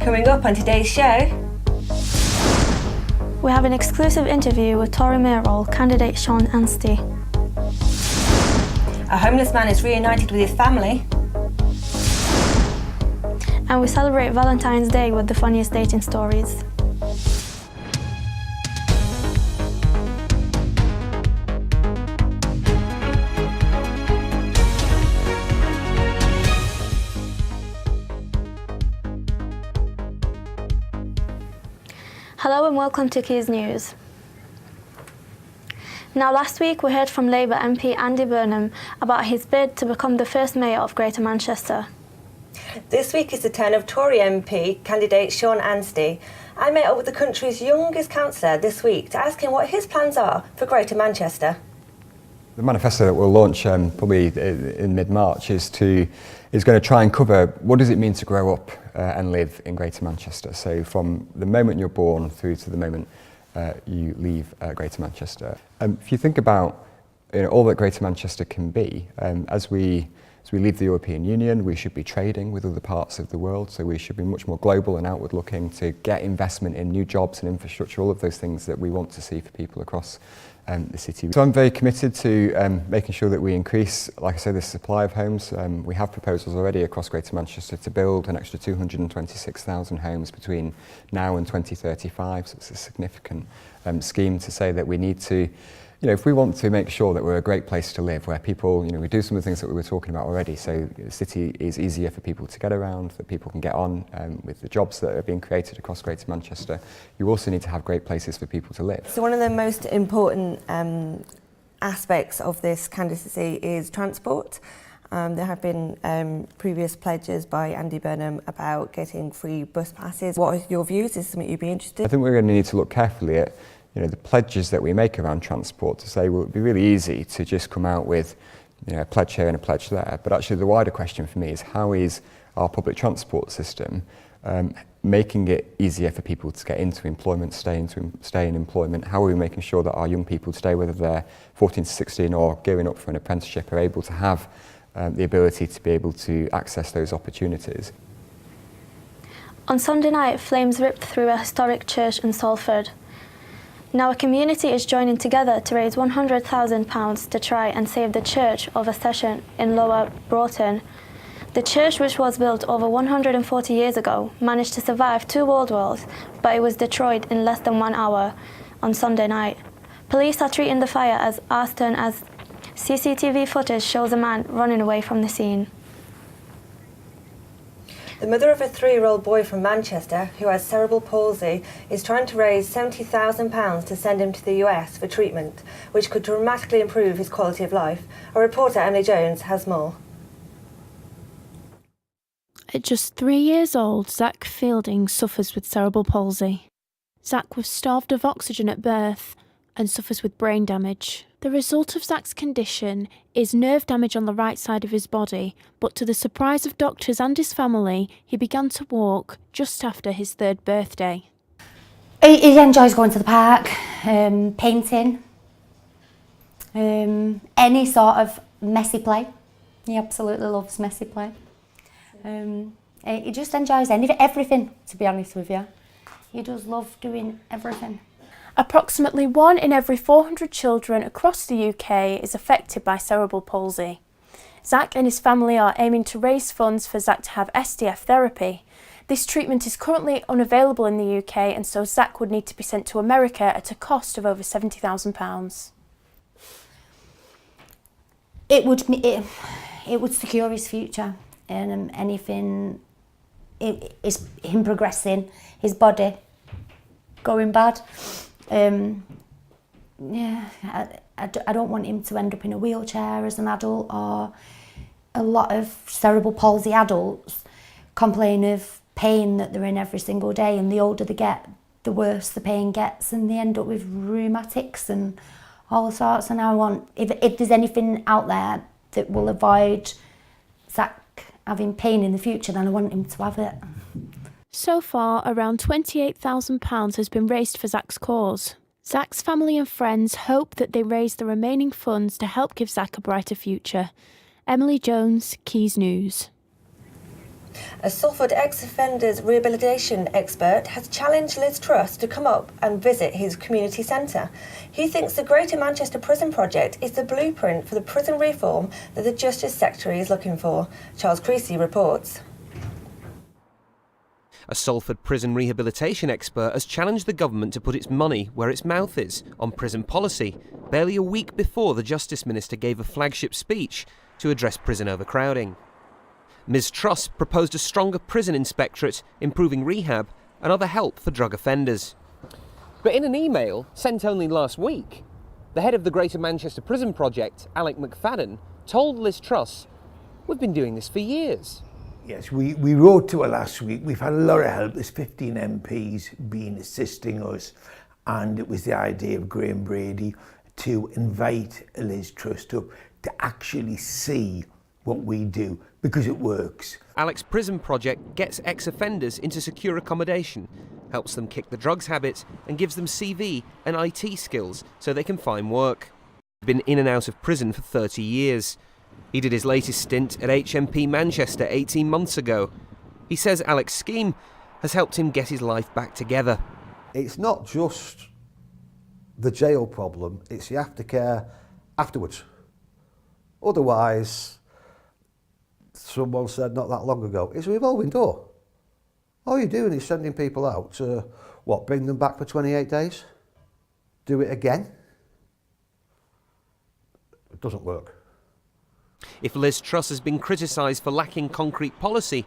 Coming up on today's show, we have an exclusive interview with Tory mayoral candidate Sean Anstey. A homeless man is reunited with his family. And we celebrate Valentine's Day with the funniest dating stories. Hello and welcome to Quays News. Now, last week we heard from Labour MP Andy Burnham about his bid to become the first mayor of Greater Manchester. This week is the turn of Tory MP candidate Sean Anstey. I met up with the country's youngest councillor this week to ask him what his plans are for Greater Manchester. The manifesto that we'll launch probably in mid-March is going to try and cover what does it mean to grow up and live in Greater Manchester. So from the moment you're born through to the moment you leave Greater Manchester. If you think about all that Greater Manchester can be, as we leave the European Union, we should be trading with other parts of the world, so we should be much more global and outward looking to get investment in new jobs and infrastructure, all of those things that we want to see for people across the city. So I'm very committed to making sure that we increase, like I say, the supply of homes. We have proposals already across Greater Manchester to build an extra 226,000 homes between now and 2035, so it's a significant scheme to say that we need to, if we want to make sure that we're a great place to live, where people, we do some of the things that we were talking about already, so the city is easier for people to get around, that people can get on with the jobs that are being created across Greater Manchester. You also need to have great places for people to live. So one of the most important aspects of this candidacy is transport. There have been previous pledges by Andy Burnham about getting free bus passes. What are your views? Is this something you'd be interested in? I think we're going to need to look carefully at the pledges that we make around transport to say, well, it'd be really easy to just come out with a pledge here and a pledge there. But actually the wider question for me is, how is our public transport system making it easier for people to get into employment, stay in employment? How are we making sure that our young people today, whether they're 14 to 16 or gearing up for an apprenticeship, are able to have the ability to be able to access those opportunities? On Sunday night, flames ripped through a historic church in Salford. Now a community is joining together to raise £100,000 to try and save the church of a session in Lower Broughton. The church, which was built over 140 years ago, managed to survive 2 world wars, but it was destroyed in less than 1 hour on Sunday night. Police are treating the fire as arson, as CCTV footage shows a man running away from the scene. The mother of a 3-year-old boy from Manchester who has cerebral palsy is trying to raise £70,000 to send him to the US for treatment, which could dramatically improve his quality of life. Our reporter Emily Jones has more. At just 3 years old, Zach Fielding suffers with cerebral palsy. Zach was starved of oxygen at birth and suffers with brain damage. The result of Zach's condition is nerve damage on the right side of his body, but to the surprise of doctors and his family, he began to walk just after his 3rd birthday. He enjoys going to the park, painting, any sort of messy play. He absolutely loves messy play. He just enjoys everything, to be honest with you. He does love doing everything. Approximately 1 in every 400 children across the UK is affected by cerebral palsy. Zach and his family are aiming to raise funds for Zach to have SDF therapy. This treatment is currently unavailable in the UK, and so Zach would need to be sent to America at a cost of over £70,000. It would secure his future, and anything is him progressing, his body going bad. I don't want him to end up in a wheelchair as an adult, or a lot of cerebral palsy adults complain of pain that they're in every single day, and the older they get, the worse the pain gets, and they end up with rheumatics and all sorts. And I want, if there's anything out there that will avoid Zach having pain in the future, then I want him to have it. So far, around £28,000 has been raised for Zach's cause. Zach's family and friends hope that they raise the remaining funds to help give Zach a brighter future. Emily Jones, Quays News. A Salford ex-offenders rehabilitation expert has challenged Liz Truss to come up and visit his community centre. He thinks the Greater Manchester Prison Project is the blueprint for the prison reform that the Justice Secretary is looking for. Charles Creasy reports. A Salford prison rehabilitation expert has challenged the government to put its money where its mouth is on prison policy, barely a week before the Justice Minister gave a flagship speech to address prison overcrowding. Ms Truss proposed a stronger prison inspectorate, improving rehab and other help for drug offenders. But in an email sent only last week, the head of the Greater Manchester Prison Project, Alec McFadden, told Liz Truss, "We've been doing this for years." Yes, we wrote to her last week. We've had a lot of help. There's 15 MPs been assisting us, and it was the idea of Graham Brady to invite Liz Truss up to actually see what we do, because it works. Alec's prison project gets ex-offenders into secure accommodation, helps them kick the drugs habit and gives them CV and IT skills so they can find work. He's been in and out of prison for 30 years. He did his latest stint at HMP Manchester 18 months ago. He says Alec's scheme has helped him get his life back together. It's not just the jail problem, it's the aftercare afterwards. Otherwise, someone said not that long ago, it's a revolving door. All you're doing is sending people out to, bring them back for 28 days? Do it again? It doesn't work. If Liz Truss has been criticised for lacking concrete policy,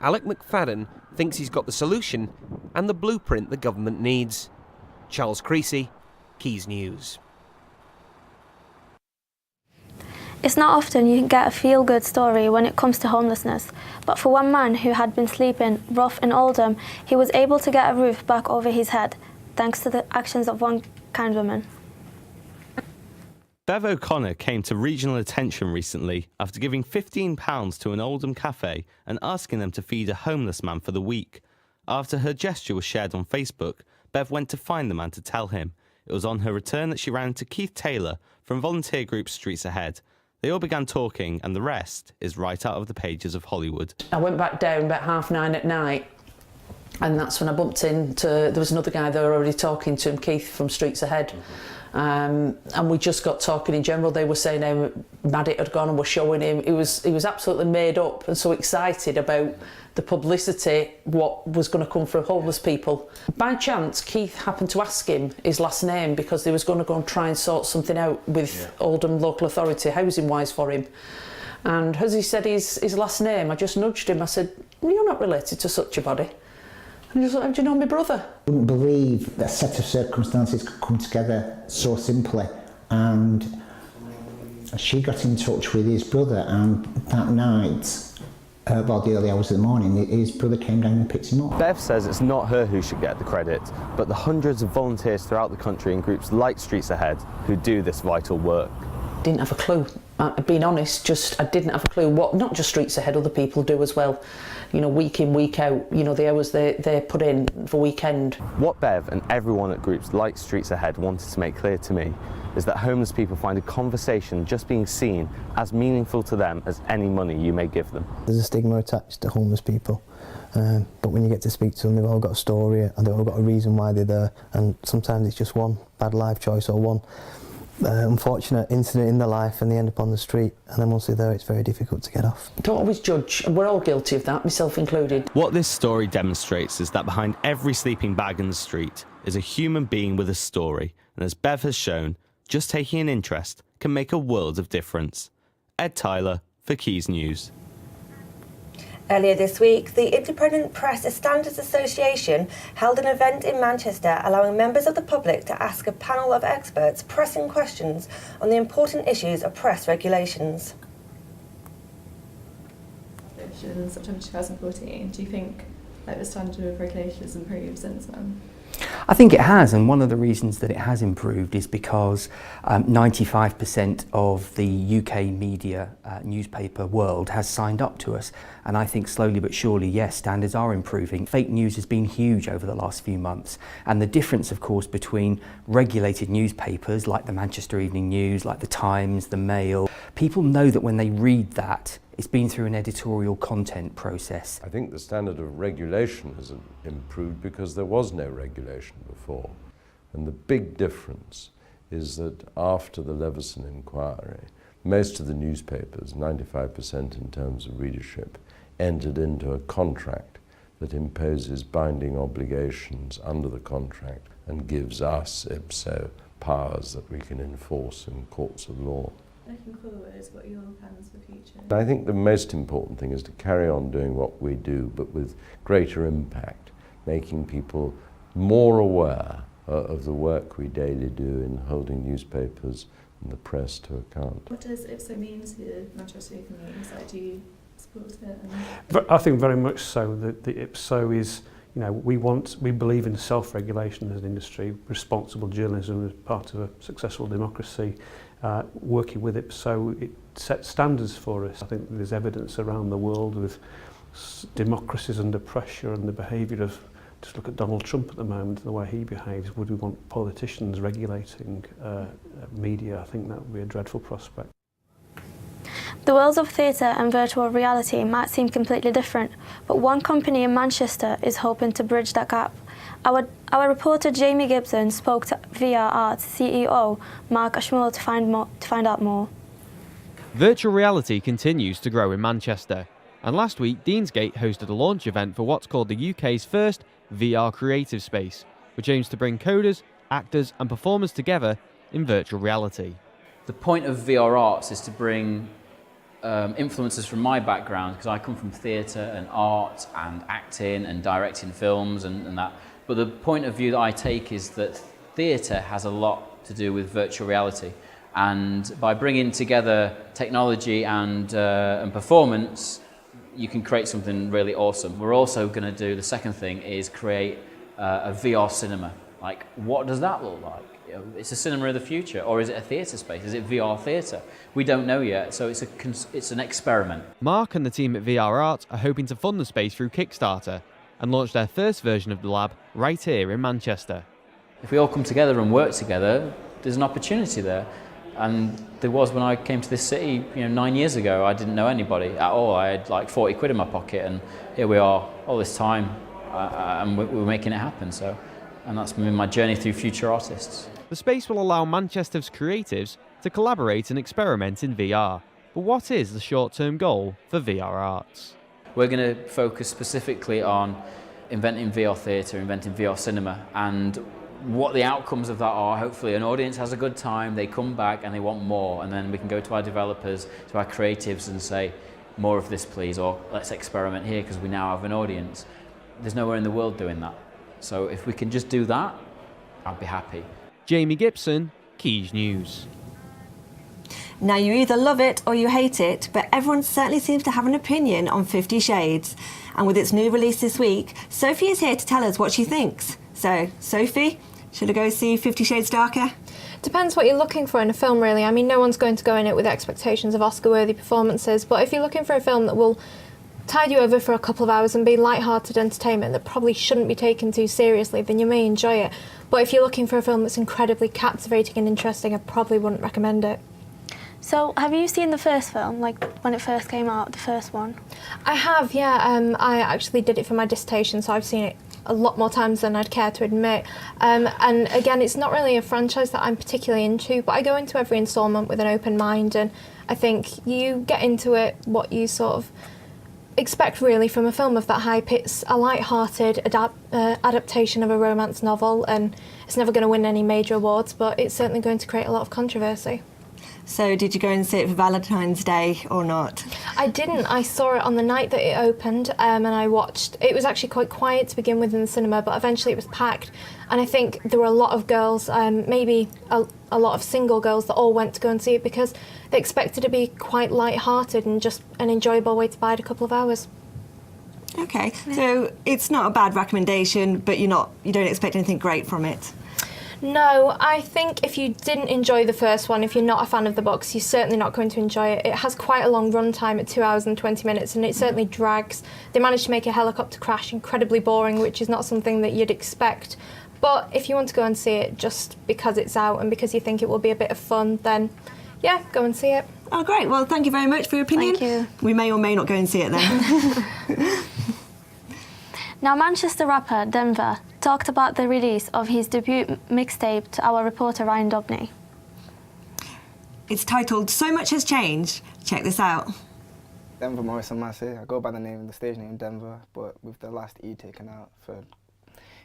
Alec McFadden thinks he's got the solution and the blueprint the government needs. Charles Creasy, Quays News. It's not often you can get a feel-good story when it comes to homelessness, but for one man who had been sleeping rough in Oldham, he was able to get a roof back over his head, thanks to the actions of one kind woman. Bev O'Connor came to regional attention recently after giving £15 to an Oldham cafe and asking them to feed a homeless man for the week. After her gesture was shared on Facebook, Bev went to find the man to tell him. It was on her return that she ran into Keith Taylor from volunteer group Streets Ahead. They all began talking, and the rest is right out of the pages of Hollywood. I went back down about 9:30 at night, and that's when I bumped into, there was another guy they were already talking to him, Keith from Streets Ahead. And we just got talking in general. They were saying how mad it had gone and were showing him. He was absolutely made up and so excited about the publicity, what was going to come from homeless people. By chance, Keith happened to ask him his last name because they was going to go and try and sort something out with Oldham Local Authority, housing-wise for him. And as he said his last name, I just nudged him. I said, "You're not related to such a body." And he was like, "How do you know my brother?" I wouldn't believe that a set of circumstances could come together so simply. And she got in touch with his brother, and that night, the early hours of the morning, his brother came down and picked him up. Bev says it's not her who should get the credit, but the hundreds of volunteers throughout the country in groups like Streets Ahead who do this vital work. Didn't have a clue. Being honest, I didn't have a clue what, not just Streets Ahead, other people do as well. You know, week in, week out, you know, the hours they put in for weekend. What Bev and everyone at groups like Streets Ahead wanted to make clear to me is that homeless people find a conversation just being seen as meaningful to them as any money you may give them. There's a stigma attached to homeless people, but when you get to speak to them, they've all got a story and they've all got a reason why they're there, and sometimes it's just one bad life choice or one unfortunate incident in their life and they end up on the street, and then once they're there it's very difficult to get off. Don't always judge, we're all guilty of that, myself included. What this story demonstrates is that behind every sleeping bag in the street is a human being with a story, and as Bev has shown, just taking an interest can make a world of difference. Ed Tyler for Quays News. Earlier this week, the Independent Press Standards Association held an event in Manchester allowing members of the public to ask a panel of experts pressing questions on the important issues of press regulations. In September 2014, do you think the standard of regulation has improved since then? I think it has, and one of the reasons that it has improved is because 95% of the UK media newspaper world has signed up to us, and I think slowly but surely, yes, standards are improving. Fake news has been huge over the last few months, and the difference, of course, between regulated newspapers like the Manchester Evening News, like the Times, the Mail, people know that when they read that, it's been through an editorial content process. I think the standard of regulation has improved because there was no regulation before. And the big difference is that after the Leveson inquiry, most of the newspapers, 95% in terms of readership, entered into a contract that imposes binding obligations under the contract and gives us, ipso, powers that we can enforce in courts of law. Looking forward, what are your plans for the future? I think the most important thing is to carry on doing what we do, but with greater impact, making people more aware of the work we daily do in holding newspapers and the press to account. What does IPSO mean to the Manchester community? So do you support it? I think very much so. The IPSO is, you know, we believe in self-regulation as an industry, responsible journalism as part of a successful democracy. Working with IPSO, it sets standards for us. I think there's evidence around the world with democracies under pressure and the behaviour of, just look at Donald Trump at the moment, the way he behaves. Would we want politicians regulating media? I think that would be a dreadful prospect. The worlds of theatre and virtual reality might seem completely different, but one company in Manchester is hoping to bridge that gap. Our reporter Jamie Gibson spoke to VR Arts CEO Mark Ashmore to find out more. Virtual reality continues to grow in Manchester, and last week Deansgate hosted a launch event for what's called the UK's first VR creative space, which aims to bring coders, actors and performers together in virtual reality. The point of VR Arts is to bring influences from my background, because I come from theatre and art and acting and directing films and that. But the point of view that I take is that theatre has a lot to do with virtual reality. And by bringing together technology and performance, you can create something really awesome. We're also going to do, the second thing is create a VR cinema. Like, what does that look like? You know, it's a cinema of the future, or is it a theatre space? Is it VR theatre? We don't know yet, so it's an experiment. Mark and the team at VR Art are hoping to fund the space through Kickstarter and launch their first version of the lab right here in Manchester. If we all come together and work together, there's an opportunity there. And there was when I came to this city, 9 years ago. I didn't know anybody at all. I had like 40 quid in my pocket, and here we are all this time, and we're making it happen. And that's been my journey through Future Artists. The space will allow Manchester's creatives to collaborate and experiment in VR. But what is the short-term goal for VR Arts? We're going to focus specifically on inventing VR theatre, inventing VR cinema, and what the outcomes of that are. Hopefully an audience has a good time, they come back and they want more, and then we can go to our developers, to our creatives and say, more of this please, or let's experiment here because we now have an audience. There's nowhere in the world doing that. So if we can just do that, I'd be happy. Jamie Gibson, Quays News. Now, you either love it or you hate it, but everyone certainly seems to have an opinion on 50 Shades. And with its new release this week, Sophie is here to tell us what she thinks. So, Sophie, should I go see 50 Shades Darker? Depends what you're looking for in a film, really. I mean, no one's going to go in it with expectations of Oscar-worthy performances, but if you're looking for a film that will tide you over for a couple of hours and be light-hearted entertainment that probably shouldn't be taken too seriously, then you may enjoy it. But if you're looking for a film that's incredibly captivating and interesting, I probably wouldn't recommend it. So, have you seen the first film, like when it first came out, the first one? I have, yeah. I actually did it for my dissertation, so I've seen it a lot more times than I'd care to admit. And again, it's not really a franchise that I'm particularly into, but I go into every instalment with an open mind, and I think you get into it what you sort of expect really from a film of that hype. It's a light-hearted adaptation of a romance novel, and it's never going to win any major awards, but it's certainly going to create a lot of controversy. So did you go and see it for Valentine's Day or not? I didn't. I saw it on the night that it opened, and I watched. It was actually quite quiet to begin with in the cinema, but eventually it was packed. And I think there were a lot of girls, maybe a lot of single girls, that all went to go and see it because they expected to be quite light-hearted and just an enjoyable way to bide a couple of hours. Okay, so it's not a bad recommendation, but you don't expect anything great from it. No, I think if you didn't enjoy the first one, if you're not a fan of the books, you're certainly not going to enjoy it. It has quite a long run time at 2 hours and 20 minutes, and it certainly drags. They managed to make a helicopter crash incredibly boring, which is not something that you'd expect. But if you want to go and see it just because it's out and because you think it will be a bit of fun, then yeah, go and see it. Oh, great. Well, thank you very much for your opinion. Thank you. We may or may not go and see it then. Now, Manchester rapper Denver talked about the release of his debut mixtape to our reporter Ryan Dobney. It's titled So Much Has Changed. Check this out. Denver Morrison Massey. I go by the stage name Denver, but with the last E taken out for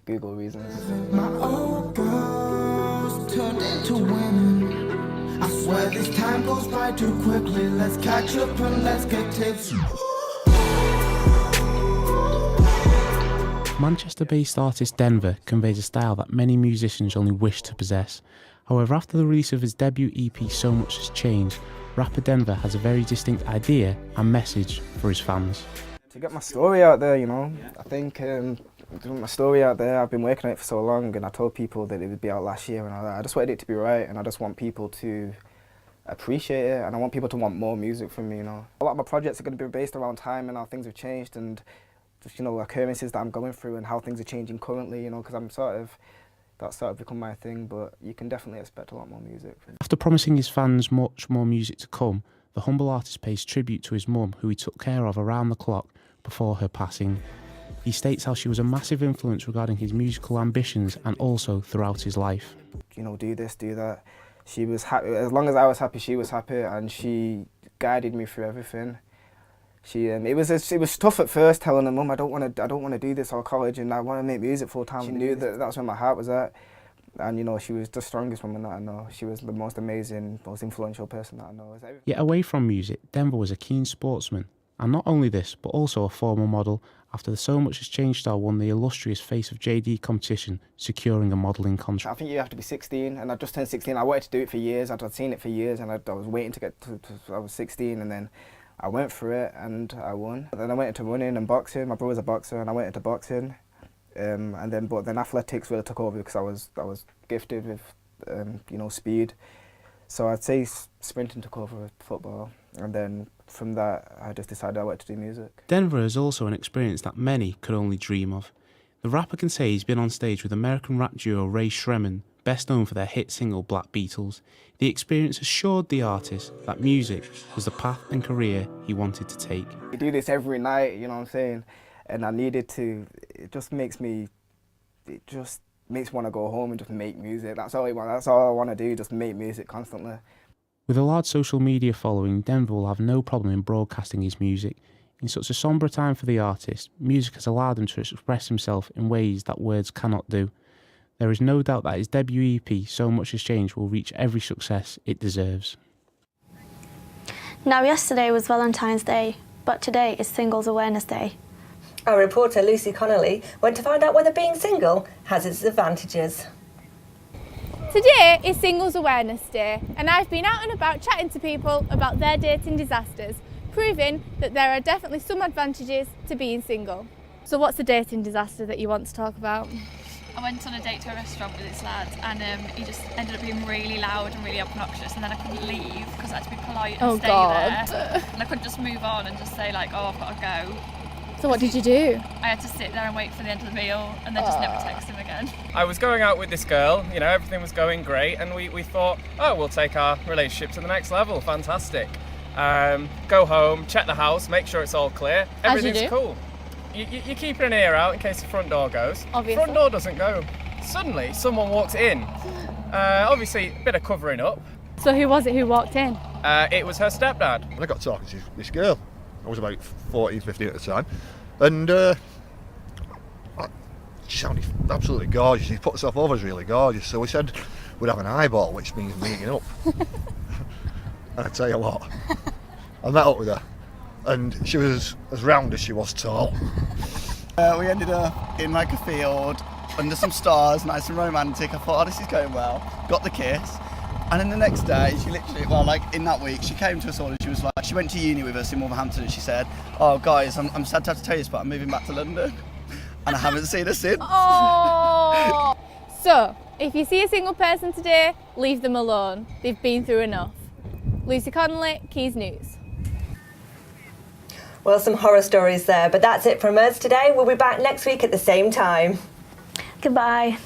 Google reasons. My old girls turned into women. I swear this time goes by too quickly. Let's catch up and let's get tips. Manchester-based artist Denver conveys a style that many musicians only wish to possess. However, after the release of his debut EP So Much Has Changed, rapper Denver has a very distinct idea and message for his fans. To get my story out there, you know, I think my story out there, I've been working on it for so long, and I told people that it would be out last year and all that. I just wanted it to be right, and I just want people to appreciate it, and I want people to want more music from me, you know. A lot of my projects are going to be based around time and how things have changed, and just, you know, occurrences that I'm going through and how things are changing currently, you know, because that's sort of become my thing, but you can definitely expect a lot more music. After promising his fans much more music to come, the humble artist pays tribute to his mum, who he took care of around the clock before her passing. He states how she was a massive influence regarding his musical ambitions and also throughout his life. You know, do this, do that. She was happy. As long as I was happy, she was happy, and she guided me through everything. It was tough at first telling her, Mum, I don't want to do this or college, and I want to make music full time. She knew that that's where my heart was at, and you know, she was the strongest woman that I know. She was the most amazing, most influential person that I know. Yet away from music, Denver was a keen sportsman, and not only this, but also a former model. After the So Much Has Changed star won the illustrious Face of JD competition, securing a modelling contract. I think you have to be 16, and I just turned 16. I wanted to do it for years. I'd seen it for years, and I was waiting to get to I was 16, and then I went for it and I won. Then I went into running and boxing. My brother's a boxer, and I went into boxing. But then athletics really took over because I was gifted with you know, speed. So I'd say sprinting took over with football, and then from that I just decided I wanted to do music. Denver is also an experience that many could only dream of. The rapper can say he's been on stage with American rap duo Ray Shremmen, best known for their hit single Black Beatles. The experience assured the artist that music was the path and career he wanted to take. You do this every night, you know what I'm saying, and I needed to. It just makes me want to go home and just make music. That's all I want to do, just make music constantly. With a large social media following, Denver will have no problem in broadcasting his music. In such a sombre time for the artist, music has allowed him to express himself in ways that words cannot do. There is no doubt that his debut EP, So Much Has Changed, will reach every success it deserves. Now, yesterday was Valentine's Day, but today is Singles Awareness Day. Our reporter Lucy Connolly went to find out whether being single has its advantages. Today is Singles Awareness Day, and I've been out and about chatting to people about their dating disasters, proving that there are definitely some advantages to being single. So what's the dating disaster that you want to talk about? I went on a date to a restaurant with this lad, and he just ended up being really loud and really obnoxious, and then I couldn't leave because I had to be polite and stay there. And I couldn't just move on and just say, like, oh, I've got to go. So what did you do? I had to sit there and wait for the end of the meal and then just never text him again. I was going out with this girl, you know, everything was going great, and we thought, oh, we'll take our relationship to the next level, fantastic. Go home, check the house, make sure it's all clear, everything's cool. You're keeping an ear out in case the front door goes. Obviously. Front door doesn't go. Suddenly, someone walks in. Obviously, a bit of covering up. So who was it who walked in? It was her stepdad. I got talking to this girl. I was about 14, 15 at the time. And she sounded absolutely gorgeous. She put herself over as really gorgeous. So we said we'd have an eyeball, which means meeting up. And I tell you what, I met up with her. And she was as round as she was tall. We ended up in like a field, under some stars, nice and romantic. I thought, oh, this is going well. Got the kiss. And then the next day, she literally, well, like in that week, she came to us all and she was like, she went to uni with us in Wolverhampton, and she said, oh guys, I'm sad to have to tell you this, but I'm moving back to London. And I haven't seen her since. Oh! So, if you see a single person today, leave them alone. They've been through enough. Lucy Connolly, Quays News. Well, some horror stories there, but that's it from us today. We'll be back next week at the same time. Goodbye.